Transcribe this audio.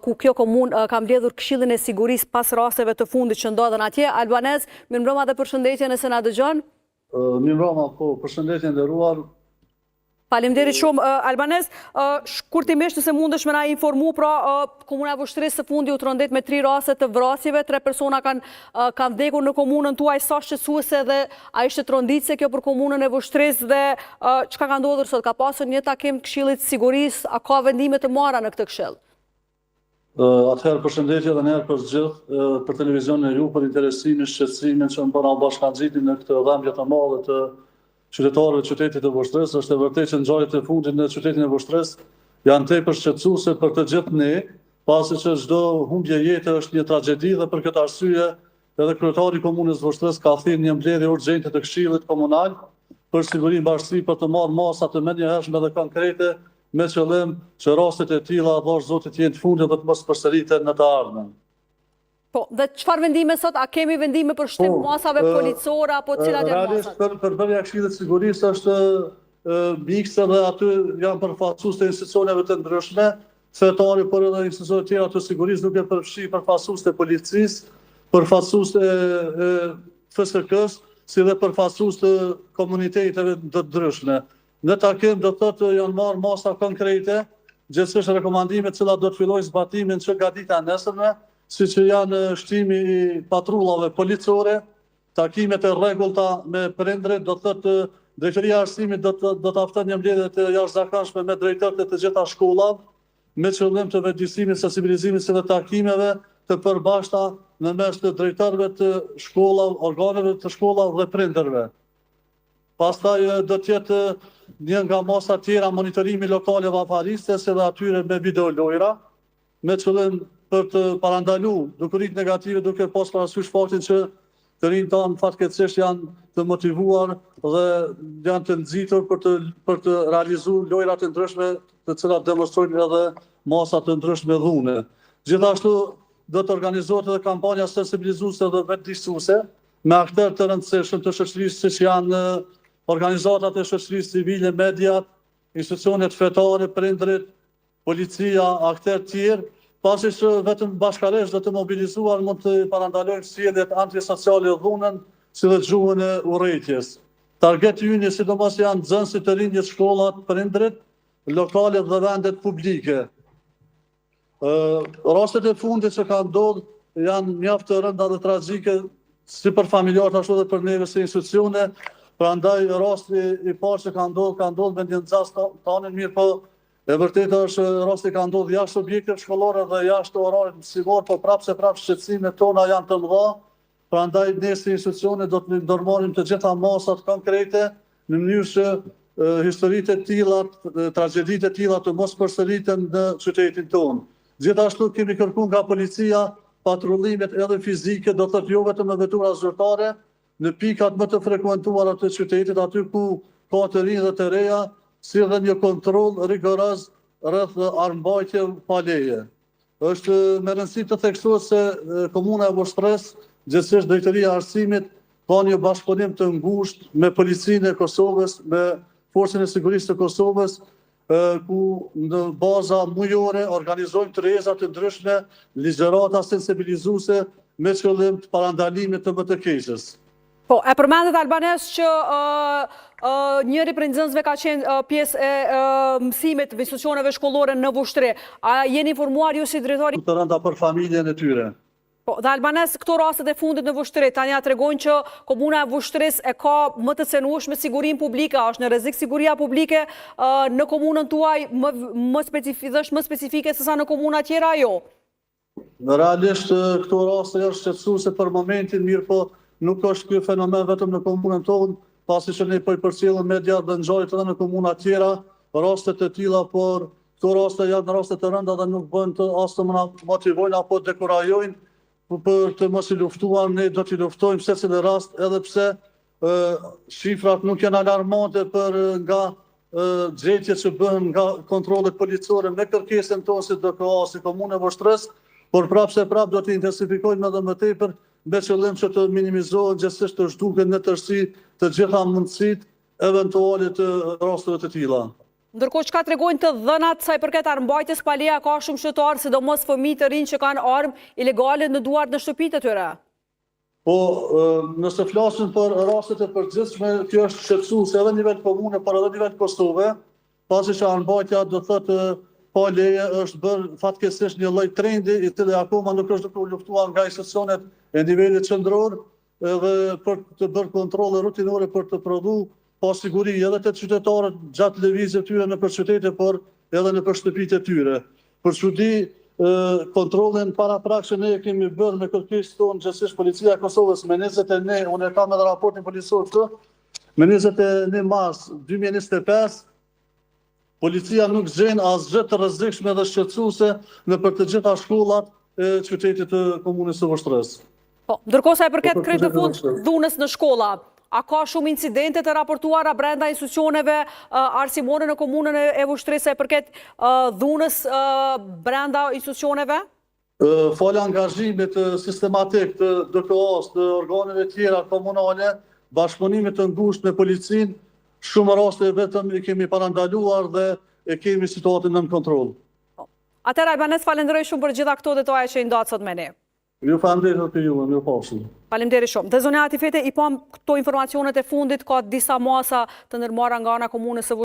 ku kjo komunë ka mbledhur Këshillin e Sigurisë pas rasteve të fundit që ndodhen atje. Albanez, mirëmbrëma dhe përshëndetje nëse na dëgjon. Mirëmbrëma, po, përshëndetje nderuar. Faleminderit shumë, Albanez. Shkurtimisht nëse mundesh me na informu, pra Komuna e Vushtrisë së fundi u trondet me 3 raste të vrasjeve, 3 persona kanë vdekur në komunën tuaj, sa shqetësuese dhe a ishte tronditse kjo për komunën e Vushtrisë dhe çka ka ndodhur sot? Ka pasur një takim të Këshillit të Sigurisë, a ka vendime të marra në këtë këshill? Atëherë përshëndetje edhe njerë për gjithë, për televizionin e ju, për interesimin, shqetësimin që më bëna bashkangjitin në këtë dhëmbje të madhe të qytetarëve të qytetit të Vushtrisë. Është e vërtetë që ngjarjet e fundit në qytetin e Vushtrisë janë tepër shqetësuese për të gjithë ne, pasi që çdo humbje jete është një tragjedi dhe për këtë arsye edhe kryetari i komunës Vushtrisë ka thënë një mbledhje urgjente të Këshillit Komunal për sigurinë bashkësi për të marrë masa të menjëhershme dhe konkrete me qëllim që rastet e tilla Allahu Zoti të jenë të fundit dhe të mos përsëriten në të ardhmen. Po, dhe çfarë vendime sot? A kemi vendime për shtim masave policore apo cilat janë masat? Realisht për bërja Këshillit të Sigurisë është mikse dhe aty janë përfaqësues të institucioneve të ndryshme, fetari por edhe institucione të tjera të sigurisë, duke përfshi përfaqësues të policisë, përfaqësues të FSK-s, si dhe përfaqësues të komuniteteve të ndryshme. Në takim do thotë janë marrë masa konkrete, gjithsesi rekomandimet të cilat do të fillojnë zbatimin që nga dita e nesërme, siç janë shtimi i patrullave policore, takimet e rregullta me prindrit, do thotë Drejtoria e Arsimit do të afton një mbledhje të jashtëzakonshme me drejtorët e të gjitha shkollave, me qëllim të vendimit, sensibilizimit së takimeve të përbashkëta në mes të drejtorëve të shkollave, organeve të shkollave dhe prindërve. Pastaj do të jetë një nga masa tjera monitorimi lokale vapariste, se dhe atyre me video lojra, me qëllim për të parandaluar dukuritë negative, duke pas parasysh faktin që të rinjtë tanë fatkeqësisht janë të motivuar dhe janë të nxitur për të realizuar lojra të ndryshme, të cilat demonstrojnë edhe masa të ndryshme dhune. Gjithashtu do të organizohet edhe kampanja sensibilizuese dhe vetëdijsuese me aktorë të rëndësishëm të shoqërisë, siç janë organizatat e shoqërisë civile, mediat, institucionet fetare, prindrit, policia, aktorë të tjerë, pasi që vetëm bashkërisht dhe të mobilizuar mund të parandalojnë sjelljet antisociale dhunën, si dhe gjuhën e urrëties. Targeti ynë sidomos janë nxënësit të rinjtë, shkollat, prindrit, lokalet dhe vendet publike. Rastet e fundit që kanë ndodhur janë mjaft të rënda dhe tragjike, si për familjarët ashtu dhe për neve si institucione. Prandaj rasti i parë që ka ndodhur me një nxas tanë mirë, po e vërtetë është rasti ka ndodhur jashtë objekteve shkollore dhe jashtë orarit mësimor, po prapë shqetësimet tona janë të mëdha. Prandaj ne si institucione do të ndërmarrim të gjitha masat konkrete në mënyrë që historitë e tilla, tragjeditë e tilla të mos përsëriten në qytetin tonë. Gjithashtu kemi kërkuar nga policia patrullimet edhe fizike, do thotë jo vetëm me vetura zyrtare, në pikat më të frekuentuara të qytetit, aty ku ka të rinj dhe të reja, si edhe një kontroll rigoroz rreth armbajtje pa leje. Është me rëndësi të theksohet se Komuna e Vushtrisë, gjithsesi Drejtoria e Arsimit, ka një bashkëpunim të ngushtë me Policinë e Kosovës, me Forcën e Sigurisë të Kosovës, ku në baza mujore organizojnë tërheza të ndryshme, ligjërata sensibilizuese me qëllim të parandalimit të më të keqes. Po, e përmendet Albanez që njëri prej nxënësve ka qenë pjesë e mësimit të institucioneve shkollore në Vushtri. A jeni informuar ju si drejtori? Të rënda për familjen e tyre. Po, dhe Albanez, këto rastet e fundit në Vushtri, tani ja tregojnë që Komuna e Vushtrisë e ka më të cenueshme sigurinë publike, është në rrezik siguria publike në komunën tuaj më specifike se sa në komuna tjera, jo? Realisht këto raste janë shqetësuese për momentin, mirë po nuk është ky fenomen vetëm në komunën tonë, pasi që ne po i përcjellim media dhe ngjarjet edhe në komuna tjera, raste të tilla, por këto raste janë raste të rënda dhe nuk bën të as të motivojnë apo dekurajojnë për të mos i luftuar. Ne do t'i luftojmë secili rast, edhe pse shifrat nuk janë alarmante për nga gjetjet që bëhen nga kontrollet policore me kërkesën tonë si DKA, si Komunë e Vushtrisë, por prapë do të intensifikojmë edhe më tepër me qëllim që të minimizohen gjithsesi të zhduken në tërësi të gjitha mundësitë eventuale të rasteve të tilla. Ndërkohë çka tregojnë të dhënat sa i përket armbajtjes, Palia ka shumë qytetarë, sidomos fëmijë të rinj që kanë armë ilegale në duart në shtëpitë e tyre. Po, nëse flasin për rastet e përgjithshme, kjo është shqetësuese edhe në nivel komune, por edhe në nivel kosove, pasi që armbajtja do thotë pa leje është bërë fatkeqësisht një lloj trendi i cili akoma nuk është duke u luftuar nga institucionet e nivelit qendror, edhe për të bërë kontrolle rutinore për të prodhuar pa siguri edhe të qytetarët gjatë lëvizjeve tyre nëpër qytete, por edhe nëpër shtëpitë e tyre. Për çudi kontrollin paraprak që ne kemi bërë me kërkesë tonë gjithsesi Policia e Kosovës me 21, unë e kam edhe raportin policor këtu, me 21 mars 2025, policia nuk gjen asgjë të rrezikshme dhe shqetësuese nëpër të gjitha shkollat e qytetit të komunës së Voshtërës. Po, ndërkohë sa i përket krejt të fund dhunës në shkolla, a ka shumë incidente të raportuara brenda institucioneve arsimore në komunën e Voshtërës sa i përket dhunës brenda institucioneve? Falë angazhimit sistematik të DKA-s, të organeve tjera komunale, bashkëpunimit të ngushtë me policinë, shumë raste vetëm i kemi parandaluar dhe e kemi situatën nën kontroll. Atëherë Albanez, falenderoj shumë për gjitha këto detaje që i ndatë sot me ne. Ju falenderoj për ju, ju pafshim. Faleminderit shumë. Dhe zonja Atifete, i pam këto informacionet e fundit, ka disa masa të ndërmarra nga ana komunës së